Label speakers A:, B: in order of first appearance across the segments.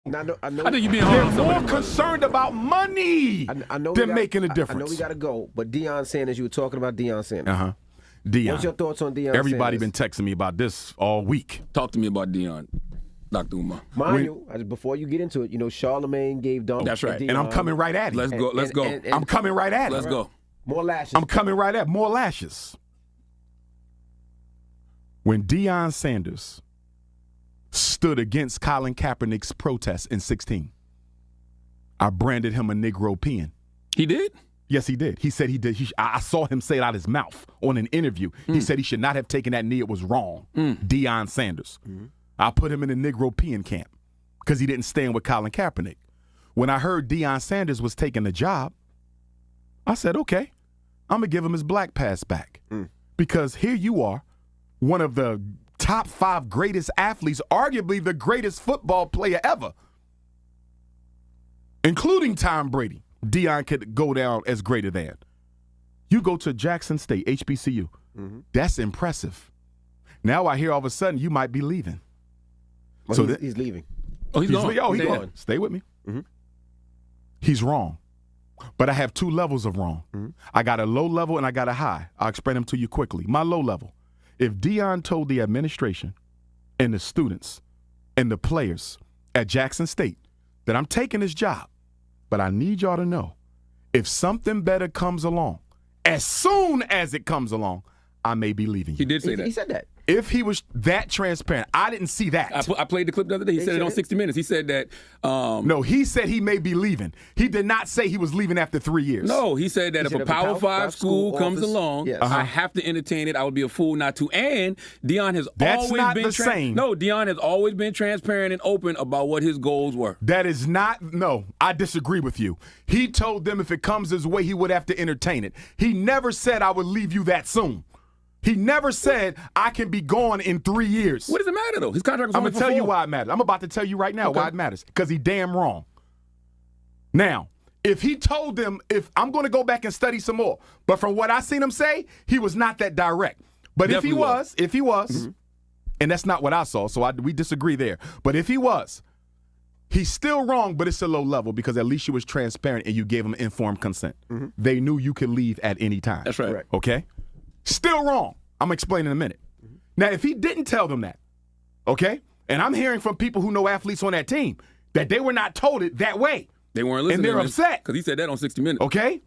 A: I know
B: I think you're being hard on
C: They're more
B: somebody.
C: concerned about money than making a difference.
A: I know we got to go, but Deon Sanders, you were talking about Deon Sanders.
C: Uh-huh. Deon.
A: What's your thoughts on Deon Sanders?
C: Everybody been texting me about this all week.
B: Talk to me about Deon, Dr. Umar.
A: Mind you, before you get into it, Charlemagne gave Don.
B: That's right.
A: Deon,
C: And I'm coming right at it.
B: Let's go. Let's go.
C: I'm coming right at it.
B: Let's go.
A: More lashes.
C: I'm coming right at more lashes. When Deon Sanders stood against Colin Kaepernick's protest in 2016, I branded him a Negro peon.
B: He did?
C: Yes, he did. He said he did. I saw him say it out his mouth on an interview. He said he should not have taken that knee. It was wrong. Deon Sanders. I put him in the Negro peon camp because he didn't stand with Colin Kaepernick. When I heard Deon Sanders was taking the job, I said, okay, I'm going to give him his black pass back. Because here you are, one of the top 5 greatest athletes, arguably the greatest football player ever, including Tom Brady. Deon could go down as greater than. You go to Jackson State, HBCU. That's impressive. Now I hear all of a sudden you might be leaving.
A: Well,
C: so
A: he's leaving.
B: Oh, he's gone.
C: He's gone. Stay with me. He's wrong. But I have 2 levels of wrong. I got a low level and I got a high. I'll explain them to you quickly. My low level. If Deon told the administration and the students and the players at Jackson State that I'm taking his job, but I need y'all to know, if something better comes along, as soon as it comes along, I may be leaving you.
B: He did say that.
A: He said that.
C: If he was that transparent, I didn't see that.
B: I played the clip the other day. He said it on 60 Minutes. He said that.
C: No, he said he may be leaving. He did not say he was leaving after 3 years.
B: No, he said that if a Power 5 school comes
A: office,
B: along,
A: yes.
B: I have to entertain it. I would be a fool not to. And Deon has
C: That's
B: always
C: not
B: been
C: the same.
B: No, Deon has always been transparent and open about what his goals were.
C: That is not, no, I disagree with you. He told them if it comes his way, he would have to entertain it. He never said I would leave you that soon. He never said I can be gone in 3 years.
B: What does it matter, though? His contract was
C: I'm
B: only
C: going to tell
B: for
C: you
B: 4.
C: why it matters. I'm about to tell you right now why it matters. Because he damn wrong. Now, if he told them, if I'm going to go back and study some more, but from what I seen him say, he was not that direct. But
B: Definitely
C: if he was, and that's not what I saw, so we disagree there. But if he was, he's still wrong, but it's a low level because at least you was transparent and you gave him informed consent. They knew you could leave at any time.
B: That's right.
C: Okay? Still wrong. I'm going to explain in a minute. Now, if he didn't tell them that, okay, and I'm hearing from people who know athletes on that team that they were not told it that way.
B: They weren't listening.
C: And they're upset.
B: Because he said that on 60 Minutes.
C: Okay?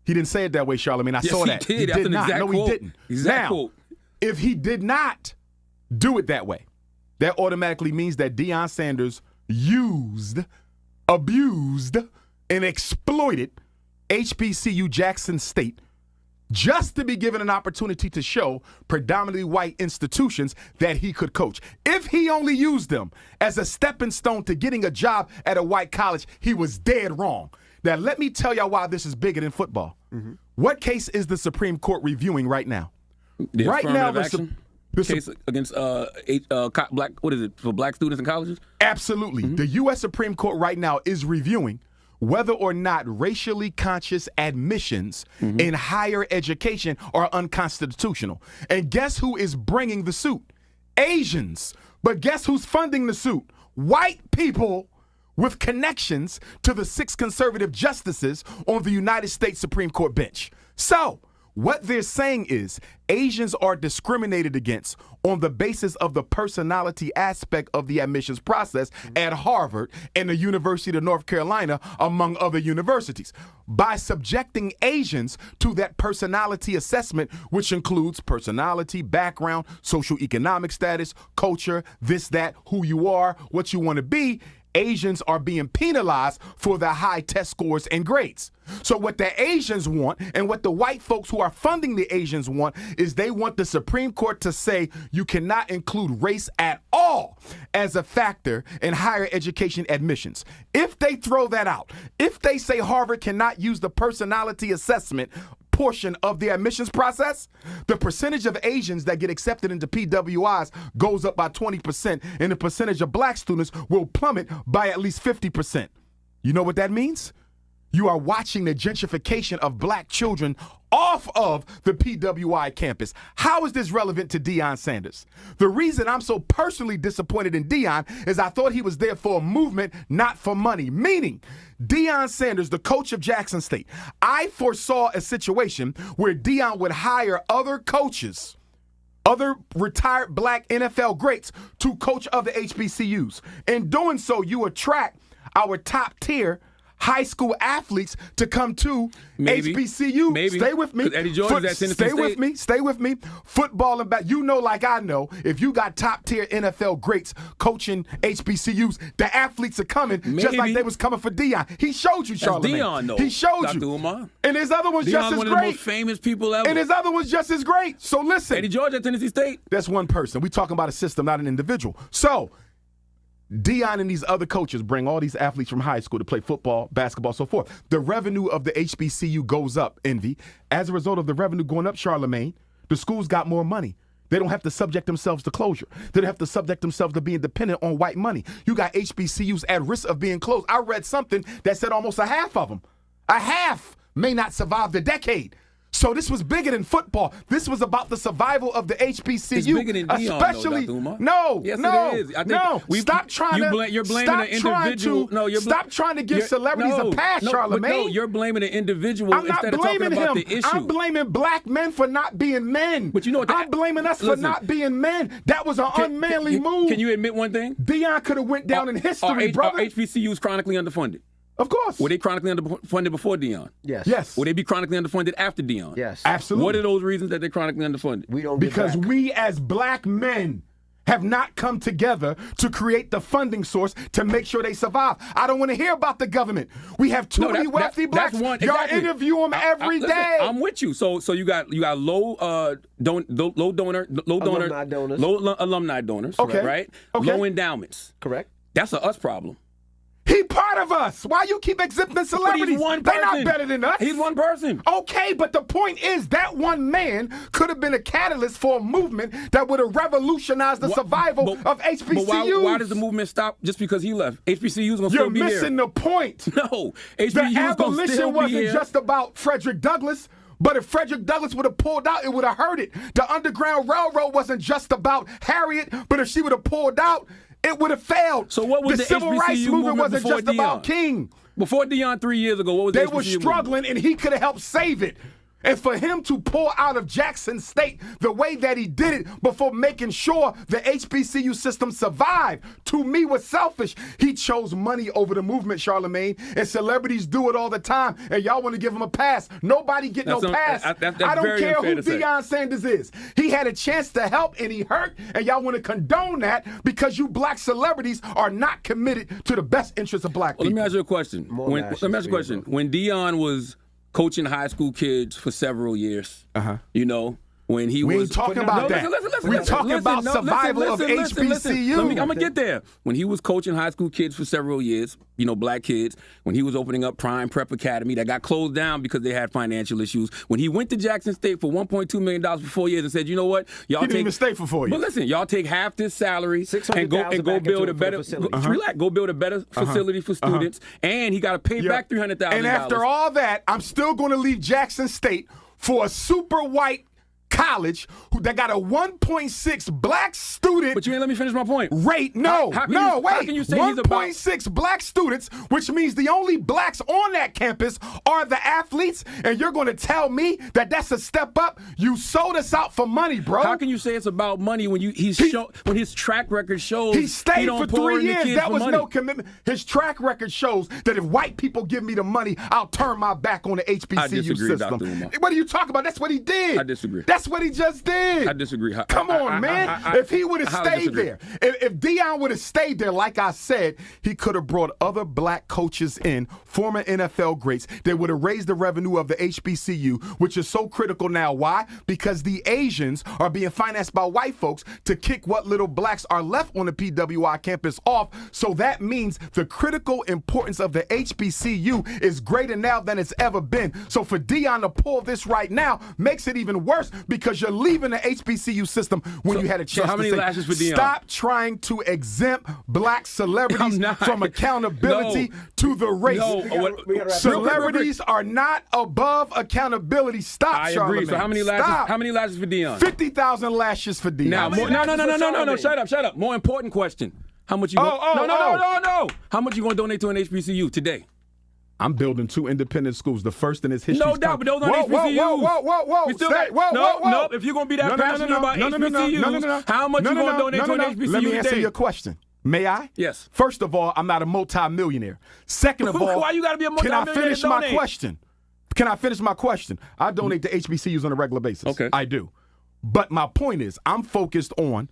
C: He didn't say it that way, Charlemagne. I saw that.
B: He did. That's an
C: not.
B: exact
C: No,
B: quote.
C: he didn't.
B: Exact
C: now,
B: quote.
C: if he did not do it that way, that automatically means that Deon Sanders used, abused, and exploited HBCU Jackson State just to be given an opportunity to show predominantly white institutions that he could coach. If he only used them as a stepping stone to getting a job at a white college, he was dead wrong. Now, let me tell y'all why this is bigger than football. What case is the Supreme Court reviewing right now?
B: The
C: right now,
B: affirmative action case against black. What is it for black students in colleges?
C: Absolutely. The U.S. Supreme Court right now is reviewing whether or not racially conscious admissions in higher education are unconstitutional. And guess who is bringing the suit? Asians. But guess who's funding the suit? White people with connections to the 6 conservative justices on the United States Supreme Court bench. So, what they're saying is Asians are discriminated against on the basis of the personality aspect of the admissions process at Harvard and the University of North Carolina, among other universities, by subjecting Asians to that personality assessment, which includes personality, background, social economic status, culture, this, that, who you are, what you want to be. Asians are being penalized for the high test scores and grades. So what the Asians want and what the white folks who are funding the Asians want is they want the Supreme Court to say you cannot include race at all as a factor in higher education admissions. If they throw that out, if they say Harvard cannot use the personality assessment portion of the admissions process, the percentage of Asians that get accepted into PWIs goes up by 20%, and the percentage of black students will plummet by at least 50%. You know what that means? you are watching the gentrification of black children off of the PWI campus. How is this relevant to Deon Sanders? The reason I'm so personally disappointed in Deon is I thought he was there for a movement, not for money. Meaning, Deon Sanders, the coach of Jackson State, I foresaw a situation where Deon would hire other coaches, other retired black NFL greats to coach other HBCUs. In doing so, you attract our top tier high school athletes to come to HBCU.
B: Maybe.
C: Stay with me.
B: Eddie George is at Tennessee State.
C: Stay with me. Football and you know, like I know, if you got top tier NFL greats coaching HBCUs, the athletes are coming just like they was coming for Deon. He showed you, Charlamagne.
B: Deon, though.
C: He showed
B: Dr.
C: you.
B: Umar.
C: And his other one's just as
B: one
C: great.
B: Of the most famous people ever.
C: And his other one's just as great. So listen.
B: Eddie George at Tennessee State.
C: That's one person. We talking about a system, not an individual. So Deon and these other coaches bring all these athletes from high school to play football, basketball, so forth. The revenue of the HBCU goes up, Envy. As a result of the revenue going up, Charlamagne, the schools got more money. They don't have to subject themselves to closure. They don't have to subject themselves to being dependent on white money. You got HBCUs at risk of being closed. I read something that said almost a half of them. A half may not survive the decade. So this was bigger than football. This was about the survival of the HBCU.
B: It's bigger than Deon,
C: especially
B: though, Dr. Umar.
C: No,
B: yes,
C: no,
B: it is. I think
C: no. Stop trying to.
B: You're blaming the individual.
C: Stop trying to give celebrities a pass, Charlamagne.
B: No, you're blaming the individual
C: I'm not
B: instead of
C: blaming
B: talking about
C: him.
B: the issue.
C: I'm blaming black men for not being men.
B: But you know what?
C: I'm blaming us for not being men. That was an unmanly move.
B: Can you admit one thing?
C: Deon could have went down in history, brother.
B: Are HBCUs chronically underfunded?
C: Of course.
B: Were they chronically underfunded before Deon?
A: Yes.
C: Yes.
B: Will they be chronically underfunded after Deon?
A: Yes.
C: Absolutely.
B: What are those reasons that they're chronically underfunded?
A: We don't get
C: Because
A: back.
C: we as black men have not come together to create the funding source to make sure they survive. I don't want to hear about the government. We have too many wealthy blacks. Y'all interview them every day.
B: I'm with you. So you got low alumni donors,
C: Okay.
B: right?
C: Okay.
B: Low endowments.
A: Correct.
B: That's a us problem.
C: He part of us. Why you keep exempting celebrities?
B: But he's one
C: They're
B: person.
C: not better than us.
B: He's one person.
C: Okay, but the point is that one man could have been a catalyst for a movement that would have revolutionized the survival of HBCUs.
B: But why does the movement stop just because he left? HBCUs gonna still be here.
C: You're missing the point.
B: No,
C: The
B: HBCUs gonna still
C: abolition
B: be
C: wasn't
B: here.
C: just about Frederick Douglass. But if Frederick Douglass would have pulled out, it would have hurt it. The Underground Railroad wasn't just about Harriet, but if she would have pulled out, it would have failed.
B: So what was the
C: civil
B: HBCU
C: rights movement wasn't
B: before
C: just about
B: Deon?
C: King.
B: Before Deon 3 years ago, what was
C: They
B: the
C: were
B: HBCU
C: struggling, and he could have helped save it. And for him to pull out of Jackson State the way that he did it before making sure the HBCU system survived, to me was selfish. He chose money over the movement, Charlamagne, and celebrities do it all the time, and y'all want to give him a pass. Nobody get no pass.
B: That's
C: I don't
B: very
C: care
B: unfair
C: who
B: to say.
C: Deon Sanders is. He had a chance to help, and he hurt, and y'all want to condone that because you black celebrities are not committed to the best interests of black people.
B: Let me ask you a question. Let me ask you a question. When Deon was coaching high school kids for several years, you know, when he
C: We
B: was
C: ain't talking about that. We're talking about survival of HBCU.
B: I'm gonna get there. When he was coaching high school kids for several years, you know, black kids, when he was opening up Prime Prep Academy that got closed down because they had financial issues, when he went to Jackson State for $1.2 million for 4 years and said, you know what, y'all
C: He didn't even stay for 4 years.
B: But listen, y'all take half this salary and go
A: $600,000
B: build a
A: back
B: better
A: into a facility.
B: relax, go build a better facility for students, and he got to pay back $300,000.
C: And after all that, I'm still going to leave Jackson State for a super white college that got a 1.6 black student.
B: But you ain't let me finish my point.
C: Rate. No,
B: How
C: wait.
B: can you say he's about
C: 1.6 black students, which means the only blacks on that campus are the athletes, and you're going to tell me that that's a step up? You sold us out for money, bro.
B: How can you say it's about money when when his track record shows
C: he stayed
B: don't
C: for
B: pour
C: 3
B: in the
C: years?
B: kids
C: That
B: for
C: was
B: money?
C: no commitment. His track record shows that if white people give me the money, I'll turn my back on the HBCU
B: I disagree,
C: system.
B: Dr. Umar.
C: What are you talking about? That's what he did.
B: I disagree.
C: That's what he just did.
B: I disagree.
C: Come on, man. If he would have
B: highly
C: stayed
B: disagree.
C: there, if Deon would have stayed there, like I said, he could have brought other black coaches in, former NFL greats. They would have raised the revenue of the HBCU, which is so critical now. Why? Because the Asians are being financed by white folks to kick what little blacks are left on the PWI campus off. So that means the critical importance of the HBCU is greater now than it's ever been. So for Deon to pull this right now makes it even worse because you're leaving the the HBCU system when you had a chance
B: how many
C: to say,
B: lashes for Deon?
C: Stop trying to exempt black celebrities from accountability to the race. Celebrities are not above accountability. Stop,
B: I
C: Charlamagne.
B: agree. So how many lashes?
C: Stop.
B: How many lashes for Deon?
C: 50,000 lashes for Deon.
B: Now, no. Shut up. More important question. How much you? No. How much you gonna donate to an HBCU today?
C: I'm building 2 independent schools. The first in its history.
B: No doubt, but those aren't HBCUs.
C: Whoa.
B: No. If you're gonna be that passionate about HBCUs, how much you gonna donate to an HBCU
C: Let me
B: today?
C: answer your question. May I?
B: Yes.
C: First of all, I'm not a multi-millionaire. Second of all,
B: why you gotta be a
C: can I
B: multi-millionaire
C: finish
B: to
C: my
B: donate?
C: question? Can I finish my question? I donate to HBCUs on a regular basis.
B: Okay.
C: I do. But my point is, I'm focused on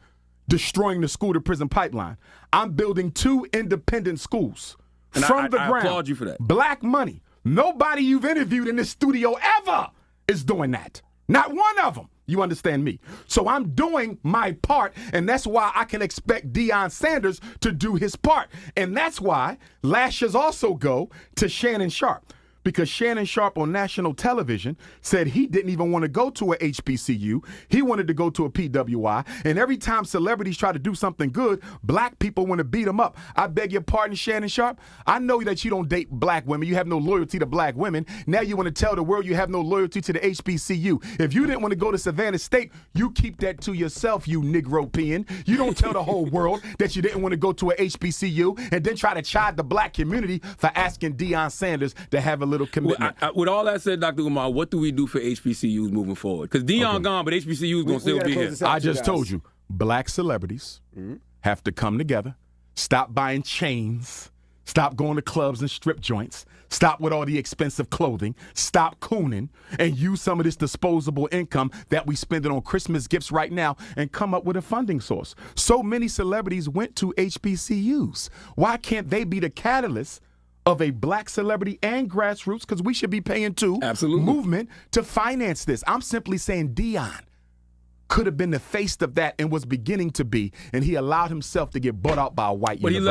C: destroying the school-to-prison pipeline. I'm building 2 independent schools from the ground.
B: I applaud you for that.
C: Black money. Nobody you've interviewed in this studio ever is doing that. Not one of them. You understand me? So I'm doing my part, and that's why I can expect Deon Sanders to do his part. And that's why lashes also go to Shannon Sharp. Because Shannon Sharp on national television said he didn't even want to go to a HBCU. He wanted to go to a PWI. And every time celebrities try to do something good, black people want to beat them up. I beg your pardon, Shannon Sharp. I know that you don't date black women. You have no loyalty to black women. Now you want to tell the world you have no loyalty to the HBCU. If you didn't want to go to Savannah State, you keep that to yourself, you Negropean. You don't tell the whole world that you didn't want to go to a HBCU and then try to chide the black community for asking Deon Sanders to have a little commitment.
B: With all that said, Dr. Umar, what do we do for HBCUs moving forward? Because Deon gone, but HBCUs going to still be here.
C: I just told you, black celebrities have to come together, stop buying chains, stop going to clubs and strip joints, stop with all the expensive clothing, stop cooning, and use some of this disposable income that we spend it on Christmas gifts right now and come up with a funding source. So many celebrities went to HBCUs. Why can't they be the catalyst of a black celebrity and grassroots, because we should be paying too, movement to finance this? I'm simply saying Deon could have been the face of that and was beginning to be, and he allowed himself to get bought out by a white university.